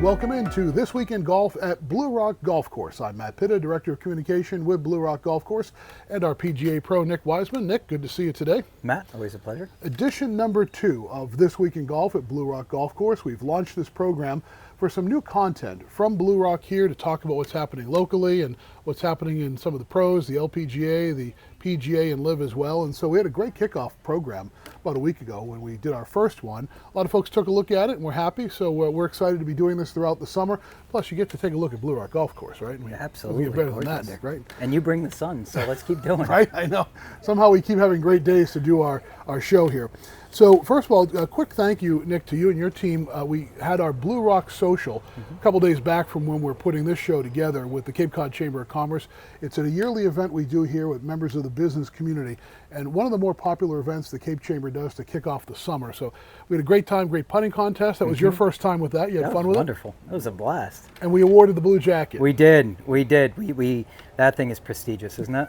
welcome into This Week in Golf at Blue Rock Golf Course. I'm Matt Pitta, Director of Communication with Blue Rock Golf Course, and our PGA Pro, Nick Wiseman. Nick, good to see you today. Matt, always a pleasure. Edition number 2 of This Week in Golf at Blue Rock Golf Course. We've launched this program for some new content from Blue Rock here to talk about what's happening locally and what's happening in some of the pros, the LPGA, the PGA and LIV as well. And so we had a great kickoff program about a week ago when we did our first one. A lot of folks took a look at it and we're happy. So we're excited to be doing this throughout the summer. Plus you get to take a look at Blue Rock Golf Course, right? Absolutely. We get better than that, Nick, right? And you bring the sun, so let's keep doing it. Right, I know. Somehow we keep having great days to do our show here. So first of all, a quick thank you, Nick, to you and your team. We had our Blue Rock Social a couple days back from when we're putting this show together with the Cape Cod Chamber of Commerce. It's a yearly event we do here with members of the business community, and one of the more popular events the Cape Chamber does to kick off the summer. So we had a great time, great putting contest. That was your first time with that. You had fun with wonderful. It was a blast. And we awarded the blue jacket. We did. We that thing is prestigious, isn't it?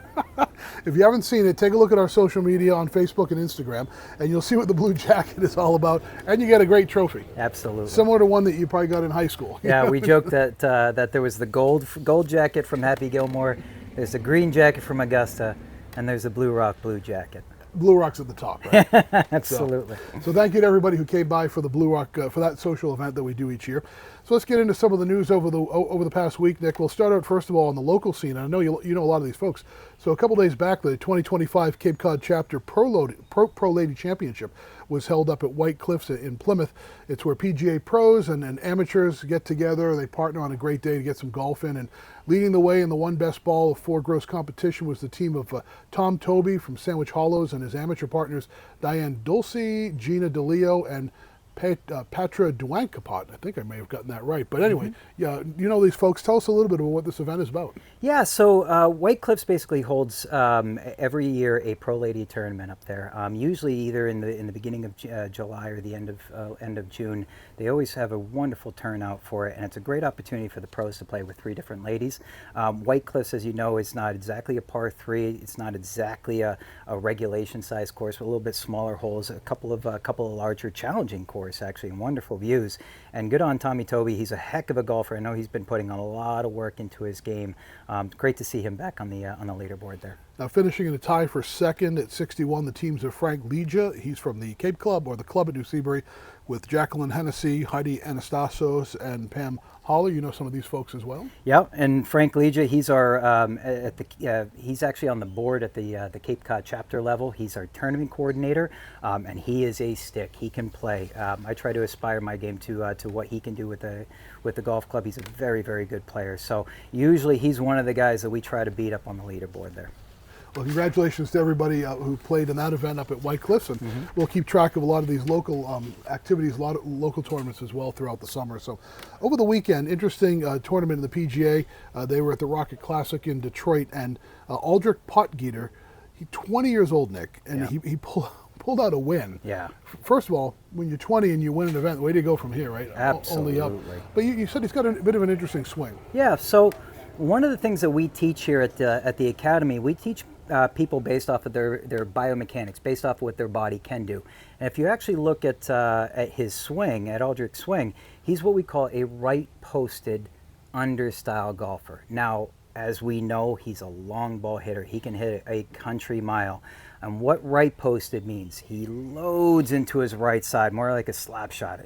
If you haven't seen it, take a look at our social media on Facebook and Instagram, and you'll see what the blue jacket is all about, and you get a great trophy. Absolutely. Similar to one that you probably got in high school. Yeah, we joked that that there was the gold jacket from Happy Gilmore, there's the green jacket from Augusta, and there's the Blue Rock blue jacket. Blue Rock's at the top, right? Absolutely. So thank you to everybody who came by for the Blue Rock, for that social event that we do each year. So let's get into some of the news over the past week, Nick. We'll start out first of all on the local scene. I know you know a lot of these folks. So a couple days back, the 2025 Cape Cod Chapter Pro Lady Championship was held up at White Cliffs in Plymouth. It's where PGA pros and amateurs get together. They partner on a great day to get some golf in. And leading the way in the one best ball of 4 gross competition was the team of Tom Toby from Sandwich Hollows and his amateur partners Diane Dulce, Gina DeLeo, and Patra Duankapot. I think I may have gotten that right. But anyway, yeah, you know these folks. Tell us a little bit about what this event is about. Yeah, so White Cliffs basically holds every year a pro lady tournament up there. Usually either in the beginning of July or the end of June. They always have a wonderful turnout for it, and it's a great opportunity for the pros to play with 3 different ladies. White Cliffs, as you know, is not exactly a par 3. It's not exactly a regulation size course with a little bit smaller holes. A couple of larger challenging courses actually, and wonderful views. And good on Tommy Toby. He's a heck of a golfer. I know he's been putting a lot of work into his game. Great to see him back on the leaderboard there. Now finishing in a tie for second at 61, the teams of Frank Legia. He's from the Cape Club, or the club at New Seabury, with Jacqueline Hennessy, Heidi Anastasios, and Pam Holler. You know some of these folks as well. Yeah, and Frank Legia, he's our he's actually on the board at the Cape Cod chapter level. He's our tournament coordinator, and he is a stick. He can play. I try to aspire my game to what he can do with the golf club. He's a very, very good player. So usually he's one of the guys that we try to beat up on the leaderboard there. Well, congratulations to everybody who played in that event up at White Cliffs, and we'll keep track of a lot of these local activities, a lot of local tournaments as well throughout the summer. So over the weekend, interesting tournament in the PGA. They were at the Rocket Classic in Detroit, and Aldrich Potgieter, he's 20 years old, Nick, and he pulled out a win. Yeah. First of all, when you're 20 and you win an event, where do you go from here, right? Absolutely. Only up. But you said he's got a bit of an interesting swing. Yeah, so one of the things that we teach here at the Academy, we teach people based off of their biomechanics, based off of what their body can do. And if you actually look at his swing, at Aldrich's swing, he's what we call a right-posted understyle golfer. Now, as we know, he's a long ball hitter. He can hit a country mile. And what right-posted means, he loads into his right side, more like a slap shot.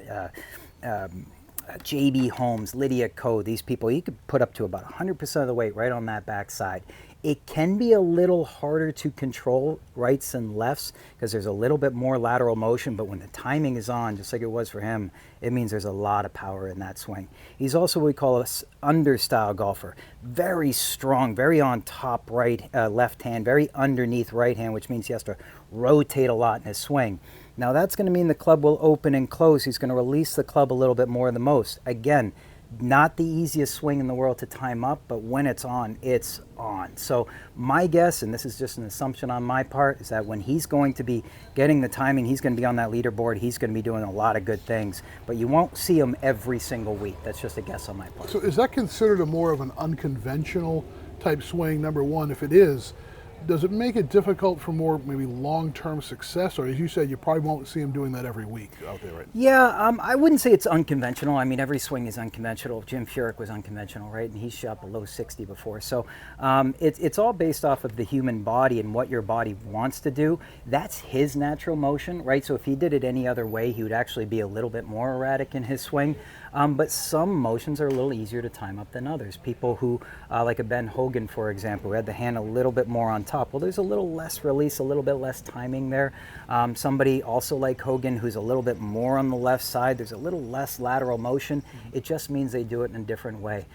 J.B. Holmes, Lydia Ko, these people, you could put up to about 100% of the weight right on that backside. It can be a little harder to control rights and lefts because there's a little bit more lateral motion, but when the timing is on, just like it was for him, it means there's a lot of power in that swing. He's also what we call an understyle golfer. Very strong, very on top left hand, very underneath right hand, which means he has to rotate a lot in his swing. Now that's going to mean the club will open and close. He's going to release the club a little bit more than most. Again, not the easiest swing in the world to time up, but when it's on, it's on. So my guess, and this is just an assumption on my part, is that when he's going to be getting the timing, he's going to be on that leaderboard, he's going to be doing a lot of good things. But you won't see him every single week. That's just a guess on my part. So is that considered a more of an unconventional type swing, number one? If it is, Does it make it difficult for more maybe long-term success, or as you said, you probably won't see him doing that every week out there, right? Yeah, I wouldn't say it's unconventional. I mean, every swing is unconventional. Jim Furyk was unconventional, right? And he shot below 60 before. So it's all based off of the human body and what your body wants to do. That's his natural motion, right? So if he did it any other way, he would actually be a little bit more erratic in his swing. But some motions are a little easier to time up than others. People who, like a Ben Hogan, for example, who had the hand a little bit more on top. Well, there's a little less release, a little bit less timing there. Somebody also like Hogan, who's a little bit more on the left side, there's a little less lateral motion. It just means they do it in a different way.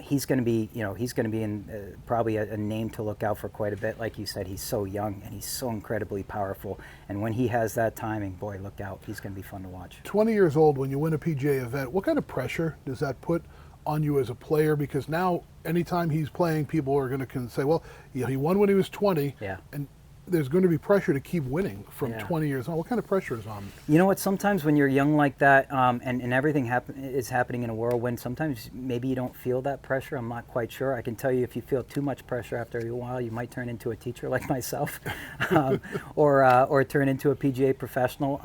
He's going to be, he's going to be in probably a name to look out for quite a bit. Like you said, he's so young and he's so incredibly powerful. And when he has that timing, boy, look out. He's going to be fun to watch. 20 years old, when you win a PGA event, what kind of pressure does that put on you as a player? Because now, anytime he's playing, people are going to say, well, he won when he was 20. Yeah. And there's going to be pressure to keep winning from Yeah. 20 years on. What kind of pressure is on? You know what? Sometimes when you're young like that, and everything is happening in a whirlwind, sometimes maybe you don't feel that pressure. I'm not quite sure. I can tell you, if you feel too much pressure after a while, you might turn into a teacher like myself, or turn into a PGA professional.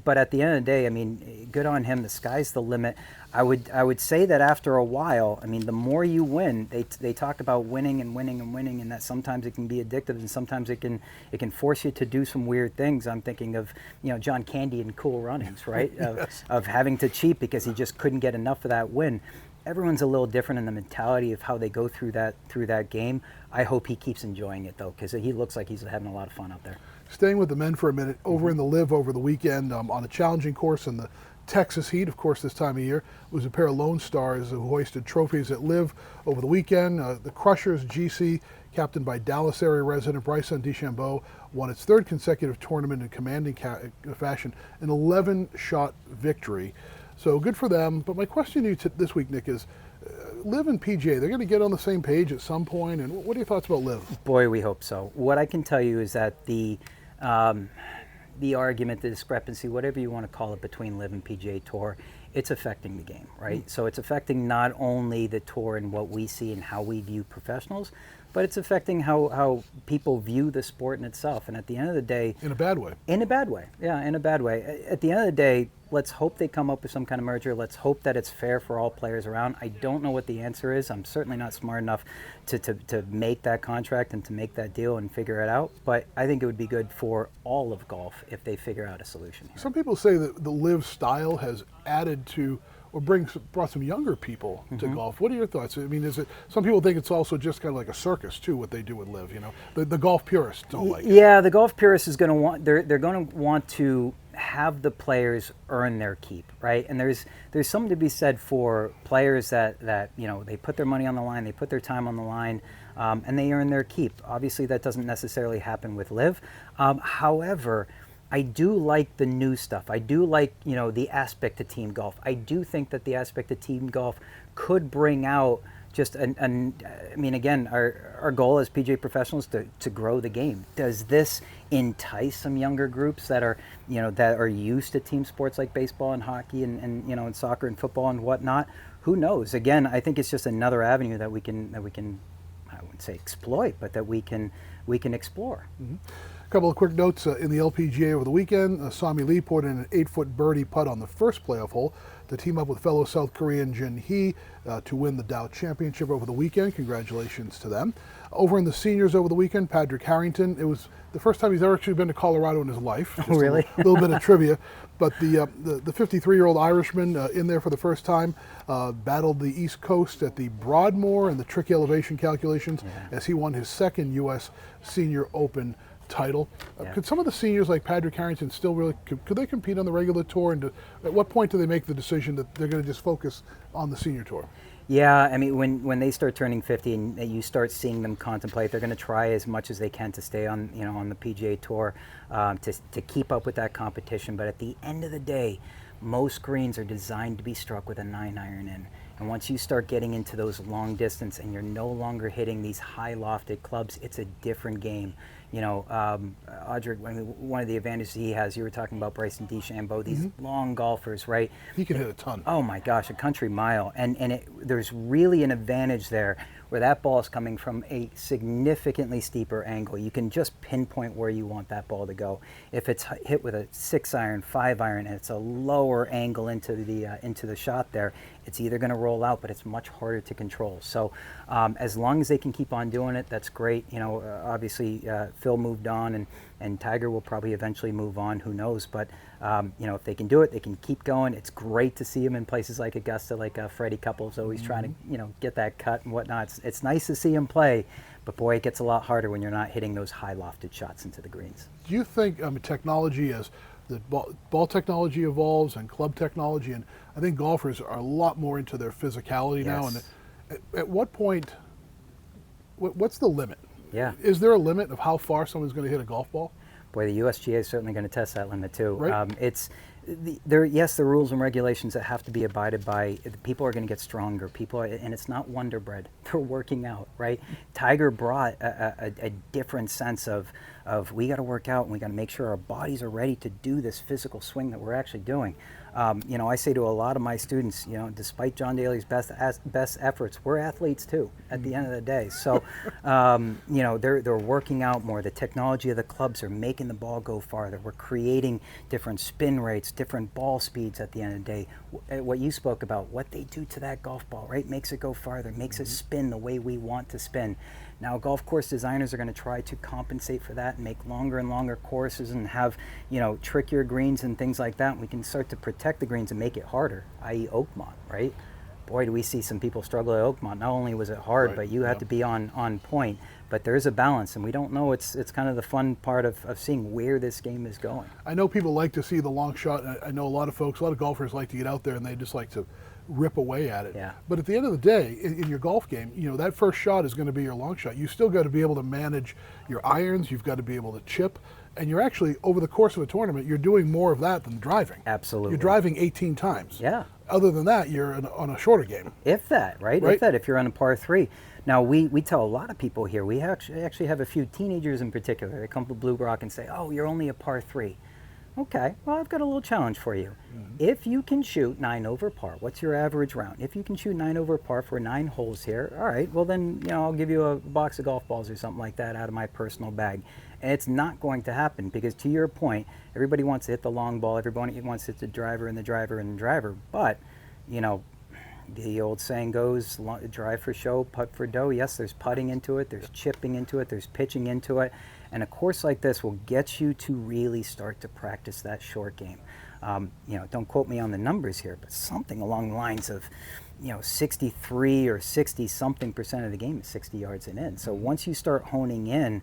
But at the end of the day, I mean, good on him. The sky's the limit. I would say that after a while, I mean, the more you win, they talk about winning and winning and winning, and that sometimes it can be addictive, and sometimes it can force you to do some weird things. I'm thinking of John Candy in Cool Runnings, right? Yes. Of having to cheat because he just couldn't get enough of that win. Everyone's a little different in the mentality of how they go through that game. I hope he keeps enjoying it though, because he looks like he's having a lot of fun out there. Staying with the men for a minute, over in the LIV over the weekend, on a challenging course in the Texas heat, of course, this time of year, was a pair of Lone Stars who hoisted trophies at LIV over the weekend. The Crushers GC, captained by Dallas area resident Bryson DeChambeau, won its third consecutive tournament in commanding fashion, an 11-shot victory. So good for them. But my question to you this week, Nick, is LIV and PGA, they're going to get on the same page at some point, and what are your thoughts about LIV? Boy, we hope so. What I can tell you is that the argument, the discrepancy, whatever you want to call it, between LIV and PGA Tour, it's affecting the game, right? So it's affecting not only the tour and what we see and how we view professionals, but it's affecting how people view the sport in itself. And at the end of the day... In a bad way. In a bad way, yeah, in a bad way. At the end of the day, let's hope they come up with some kind of merger. Let's hope that it's fair for all players around. I don't know what the answer is. I'm certainly not smart enough to make that contract and to make that deal and figure it out. But I think it would be good for all of golf if they figure out a solution here. Some people say that the LIV style has added to, or brought some younger people to golf. What are your thoughts? I mean, some people think it's also just kind of like a circus too, what they do with LIV, The golf purists don't like it. Yeah, the golf purist is going to want, they're going to want to have the players earn their keep, right? And there's something to be said for players that they put their money on the line, they put their time on the line, and they earn their keep. Obviously, that doesn't necessarily happen with LIV. However, I do like the new stuff. I do like, the aspect of team golf. I do think that the aspect of team golf could bring out just I mean, again, our goal as PGA professionals to grow the game. Does this entice some younger groups that are, that are used to team sports like baseball and hockey and and soccer and football and whatnot? Who knows? Again, I think it's just another avenue that we can I wouldn't say exploit, but that we can explore. Mm-hmm. A couple of quick notes in the LPGA over the weekend. Sami Lee poured in an 8-foot birdie putt on the first playoff hole to team up with fellow South Korean Jin Hee to win the Dow Championship over the weekend. Congratulations to them. Over in the seniors over the weekend, Patrick Harrington, it was the first time he's ever actually been to Colorado in his life. Oh, really? A little bit of trivia. But the 53-year-old Irishman in there for the first time battled the East Coast at the Broadmoor and the tricky elevation calculations as he won his second U.S. Senior Open title. Could some of the seniors like Patrick Harrington still really, could they compete on the regular tour? And at what point do they make the decision that they're going to just focus on the senior tour? Yeah, I mean, when they start turning 50 and you start seeing them contemplate, they're going to try as much as they can to stay on, on the PGA Tour, to keep up with that competition. But at the end of the day, most greens are designed to be struck with a 9-iron in. And once you start getting into those long distance and you're no longer hitting these high lofted clubs, it's a different game. Audric, one of the advantages he has, you were talking about Bryson DeChambeau, these long golfers, right? He can hit a ton. Oh my gosh, a country mile. And there's really an advantage there where that ball is coming from a significantly steeper angle. You can just pinpoint where you want that ball to go. If it's hit with a 6-iron, 5-iron, and it's a lower angle into the shot there, it's either going to roll out, but it's much harder to control. So as long as they can keep on doing it, that's great. You know, obviously Phil moved on, and Tiger will probably eventually move on. Who knows? But you know, if they can do it, they can keep going. It's great to see him in places like Augusta, like Freddie Couples always trying to, you know, get that cut and whatnot. It's nice to see him play, but boy, it gets a lot harder when you're not hitting those high lofted shots into the greens. Do you think technology, as the ball technology evolves and club technology, and I think golfers are a lot more into their physicality now, and at what point, what's the limit? Yeah. Is there a limit of how far someone's going to hit a golf ball? Boy, the USGA is certainly going to test that limit too. Right. There are rules and regulations that have to be abided by. People are going to get stronger. And it's not wonder bread. They're working out, right? Tiger brought a different sense of we got to work out and we got to make sure our bodies are ready to do this physical swing that we're actually doing. You know, I say to a lot of my students, you know, despite John Daly's best efforts, we're athletes too at the end of the day. So, you know, they're working out more. The technology of the clubs are making the ball go farther. We're creating different spin rates, different ball speeds at the end of the day. What you spoke about, what they do to that golf ball, right, makes it go farther, makes it spin the way we want to spin. Now, golf course designers are going to try to compensate for that and make longer and longer courses and have, you know, trickier greens and things like that. And we can start to protect the greens and make it harder, i.e. Oakmont, right? Boy, do we see some people struggle at Oakmont. Not only was it hard, but you had to be on point. But there is a balance, and we don't know. It's kind of the fun part of seeing where this game is going. I know people like to see the long shot. I know a lot of golfers like to get out there and they just like to rip away at it. Yeah. But at the end of the day, in your golf game, you know, that first shot is going to be your long shot. You still got to be able to manage your irons. You've got to be able to chip. And you're actually, over the course of a tournament, you're doing more of that than driving. Absolutely. You're driving 18 times. Yeah. Other than that, you're on a shorter game. If that, right? If that, if you're on a par 3. Now, we tell a lot of people here, we actually have a few teenagers in particular. They come to Blue Rock and say, oh, you're only a par 3. Okay, well, I've got a little challenge for you. If you can shoot 9 over par, what's your average round? If you can shoot 9 over par for 9 holes here, all right, well then, you know, I'll give you a box of golf balls or something like that out of my personal bag. And it's not going to happen because, to your point, everybody wants to hit the long ball, everybody wants to hit the driver and the driver and the driver. But, you know, the old saying goes, drive for show, putt for dough. Yes, there's putting into it, there's chipping into it, there's pitching into it. And a course like this will get you to really start to practice that short game. You know, don't quote me on the numbers here, but something along the lines of, you know, 63 or 60-something% of the game is 60 yards and in. So once you start honing in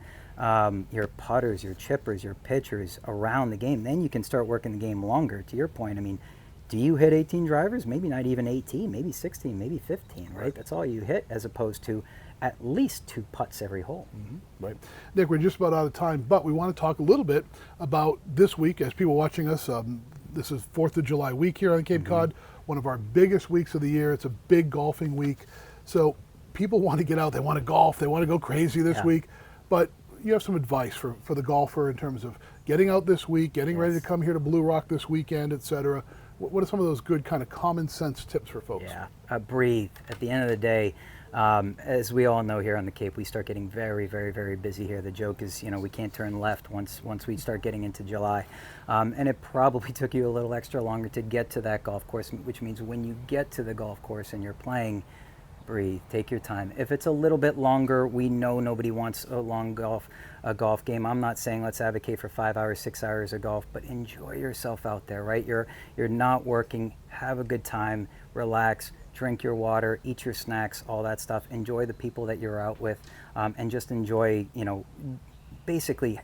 your putters, your chippers, your pitchers around the game, then you can start working the game longer. To your point, I mean, do you hit 18 drivers? Maybe not even 18, maybe 16, maybe 15, right? That's all you hit, as opposed to at least 2 putts every hole. Right. Nick, we're just about out of time, but we want to talk a little bit about this week. As people watching us, this is 4th of July week here on Cape Cod, one of our biggest weeks of the year. It's a big golfing week. So people want to get out, they want to golf, they want to go crazy this week, but you have some advice for the golfer in terms of getting out this week, getting ready to come here to Blue Rock this weekend, etc. What are some of those good kind of common sense tips for folks? Yeah, breathe. At the end of the day, as we all know here on the Cape, we start getting very, very, very busy here. The joke is, you know, we can't turn left once we start getting into July. And it probably took you a little extra longer to get to that golf course, which means when you get to the golf course and you're playing, breathe, take your time. If it's a little bit longer, we know nobody wants a long golf game. I'm not saying let's advocate for 5 hours, 6 hours of golf, but enjoy yourself out there, right? You're not working, have a good time, relax, drink your water, eat your snacks, all that stuff. Enjoy the people that you're out with, and just enjoy, you know, basically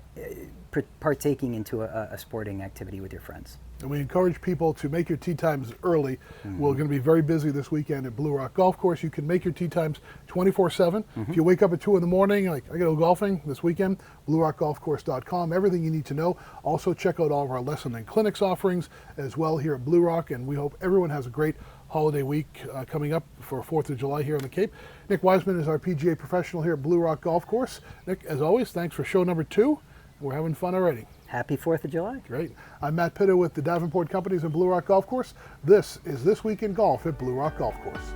partaking into a sporting activity with your friends. And we encourage people to make your tee times early. We're going to be very busy this weekend at Blue Rock Golf Course. You can make your tee times 24/7. If you wake up at 2 in the morning, like, I got to go golfing this weekend, BlueRockGolfCourse.com, everything you need to know. Also check out all of our lesson and clinics offerings as well here at Blue Rock, and we hope everyone has a great holiday week coming up for 4th of July here on the Cape. Nick Wiseman is our PGA professional here at Blue Rock Golf Course. Nick, as always, thanks for show number 2. We're having fun already. Happy 4th of July. Great. I'm Matt Pitta with the Davenport Companies and Blue Rock Golf Course. This is This Week in Golf at Blue Rock Golf Course.